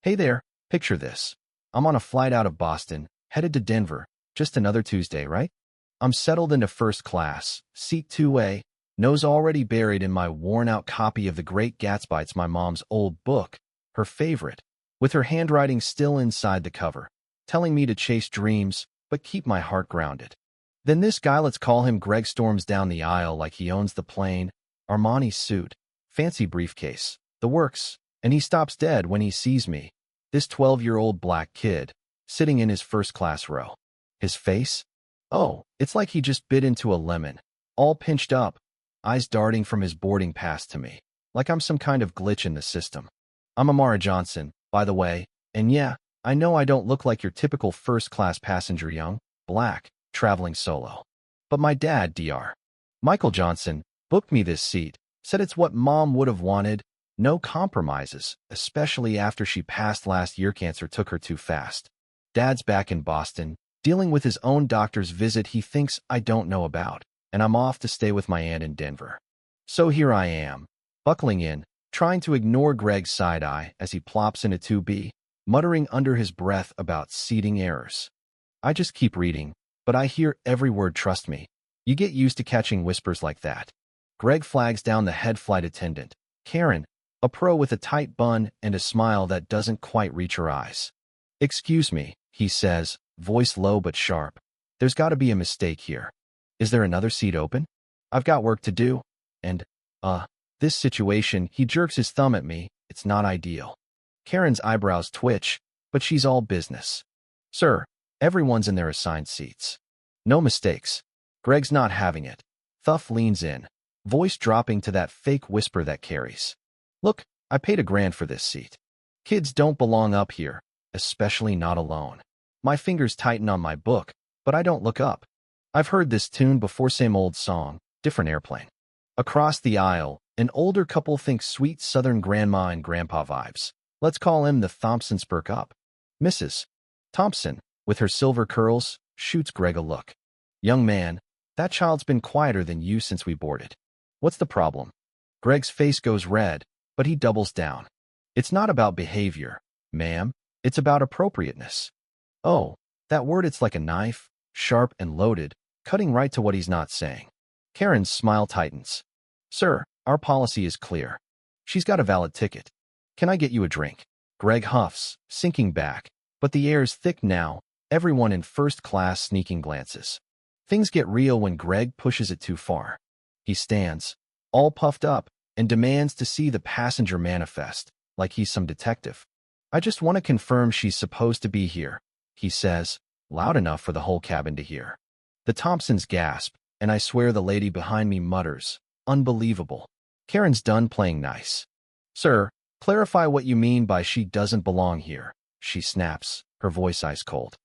Hey there, picture this. I'm on a flight out of Boston, headed to Denver, just another Tuesday, right? I'm settled into first class, seat 2A, nose already buried in my worn-out copy of The Great Gatsby. It's my mom's old book, her favorite, with her handwriting still inside the cover, telling me to chase dreams, but keep my heart grounded. Then this guy, let's call him Greg, storms down the aisle like he owns the plane, Armani suit, fancy briefcase, the works, and he stops dead when he sees me, this 12-year-old black kid, sitting in his first-class row. His face? Oh, it's like he just bit into a lemon, all pinched up, eyes darting from his boarding pass to me, like I'm some kind of glitch in the system. I'm Amara Johnson, by the way, and yeah, I know I don't look like your typical first-class passenger, young, black, traveling solo. But my dad, Dr. Michael Johnson, booked me this seat, said it's what Mom would have wanted, no compromises, especially after she passed last year. Cancer took her too fast. Dad's back in Boston, dealing with his own doctor's visit he thinks I don't know about, and I'm off to stay with my aunt in Denver. So here I am, buckling in, trying to ignore Greg's side eye as he plops into 2B, muttering under his breath about seating errors. I just keep reading, but I hear every word, trust me. You get used to catching whispers like that. Greg flags down the head flight attendant, Karen, a pro with a tight bun and a smile that doesn't quite reach her eyes. Excuse me, he says, voice low but sharp. There's got to be a mistake here. Is there another seat open? I've got work to do. And, this situation, he jerks his thumb at me, it's not ideal. Karen's eyebrows twitch, but she's all business. Sir, everyone's in their assigned seats. No mistakes. Greg's not having it. Thuff leans in, voice dropping to that fake whisper that carries. Look, I paid $1,000 for this seat. Kids don't belong up here, especially not alone. My fingers tighten on my book, but I don't look up. I've heard this tune before, same old song, different airplane. Across the aisle, an older couple thinks sweet southern grandma and grandpa vibes. Let's call him the Thompsons. Perk up. Mrs. Thompson, with her silver curls, shoots Greg a look. Young man, that child's been quieter than you since we boarded. What's the problem? Greg's face goes red, but he doubles down. It's not about behavior, ma'am. It's about appropriateness. Oh, that word, it's like a knife, sharp and loaded, cutting right to what he's not saying. Karen's smile tightens. Sir, our policy is clear. She's got a valid ticket. Can I get you a drink? Greg huffs, sinking back, but the air's thick now, everyone in first class sneaking glances. Things get real when Greg pushes it too far. He stands, all puffed up, and demands to see the passenger manifest, like he's some detective. I just want to confirm she's supposed to be here, he says, loud enough for the whole cabin to hear. The Thompsons gasp, and I swear the lady behind me mutters, unbelievable. Karen's done playing nice. Sir, clarify what you mean by she doesn't belong here, she snaps, her voice ice cold.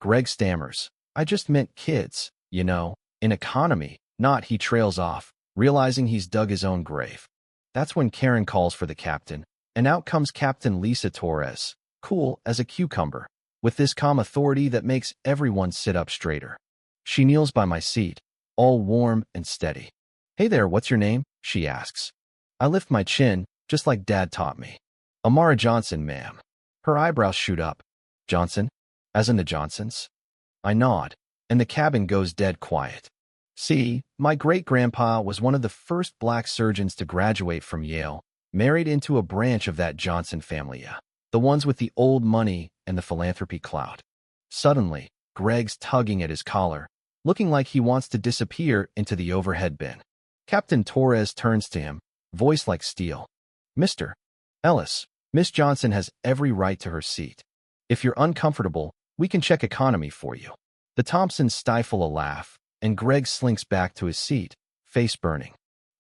Greg stammers, I just meant kids, you know, in economy, not. He trails off, realizing he's dug his own grave. That's when Karen calls for the captain, and out comes Captain Lisa Torres, cool as a cucumber, with this calm authority that makes everyone sit up straighter. She kneels by my seat, all warm and steady. Hey there, what's your name? She asks. I lift my chin, just like Dad taught me. Amara Johnson, ma'am. Her eyebrows shoot up. Johnson? As in the Johnsons? I nod, and the cabin goes dead quiet. See, my great-grandpa was one of the first black surgeons to graduate from Yale, married into a branch of that Johnson family, the ones with the old money and the philanthropy clout. Suddenly, Greg's tugging at his collar, looking like he wants to disappear into the overhead bin. Captain Torres turns to him, voice like steel. Mr. Ellis, Miss Johnson has every right to her seat. If you're uncomfortable, we can check economy for you. The Thompsons stifle a laugh, and Greg slinks back to his seat, face burning.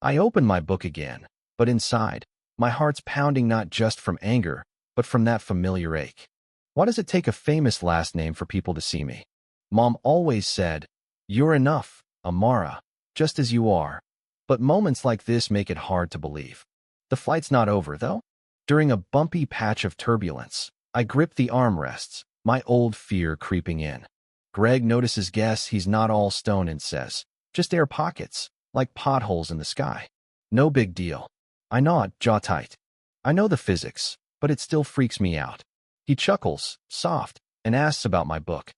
I open my book again, but inside, my heart's pounding not just from anger, but from that familiar ache. Why does it take a famous last name for people to see me? Mom always said, you're enough, Amara, just as you are. But moments like this make it hard to believe. The flight's not over, though. During a bumpy patch of turbulence, I grip the armrests, my old fear creeping in. Greg notices, guess he's not all stone, and says, just air pockets, like potholes in the sky. No big deal. I nod, jaw tight. I know the physics, but it still freaks me out. He chuckles, soft, and asks about my book.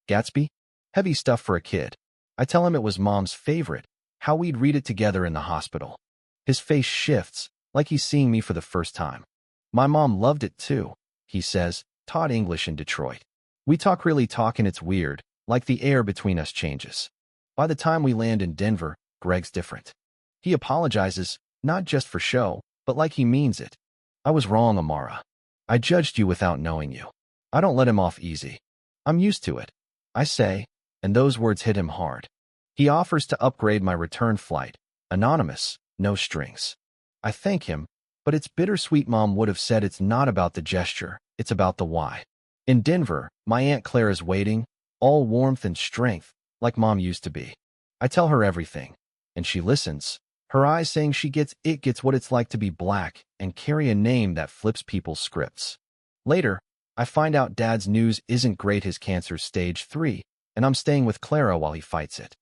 Gatsby? Heavy stuff for a kid. I tell him it was Mom's favorite, how we'd read it together in the hospital. His face shifts, like he's seeing me for the first time. My mom loved it too, he says, taught English in Detroit. We talk and it's weird, like the air between us changes. By the time we land in Denver, Greg's different. He apologizes, not just for show, but like he means it. I was wrong, Amara. I judged you without knowing you. I don't let him off easy. I'm used to it, I say, and those words hit him hard. He offers to upgrade my return flight. Anonymous, no strings. I thank him, but it's bittersweet. Mom would have said it's not about the gesture, it's about the why. In Denver, my Aunt Claire is waiting, all warmth and strength, like Mom used to be. I tell her everything, and she listens, her eyes saying she gets what it's like to be black and carry a name that flips people's scripts. Later, I find out Dad's news isn't great. His cancer's stage 3, and I'm staying with Clara while he fights it.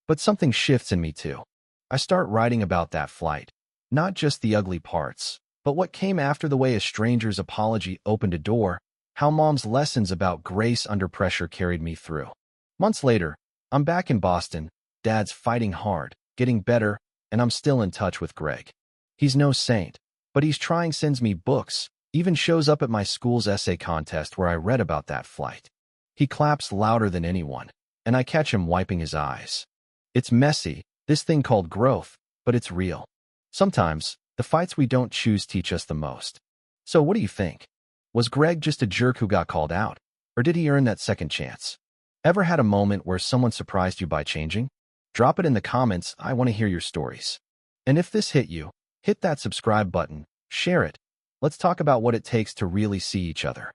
But something shifts in me too. I start writing about that flight, not just the ugly parts, but what came after, the way a stranger's apology opened a door, how Mom's lessons about grace under pressure carried me through. Months later, I'm back in Boston, Dad's fighting hard, getting better, and I'm still in touch with Greg. He's no saint, but he's trying, sends me books, even shows up at my school's essay contest where I read about that flight. He claps louder than anyone, and I catch him wiping his eyes. It's messy, this thing called growth, but it's real. Sometimes, the fights we don't choose teach us the most. So what do you think? Was Greg just a jerk who got called out? Or did he earn that second chance? Ever had a moment where someone surprised you by changing? Drop it in the comments. I want to hear your stories. And if this hit you, hit that subscribe button, share it. Let's talk about what it takes to really see each other.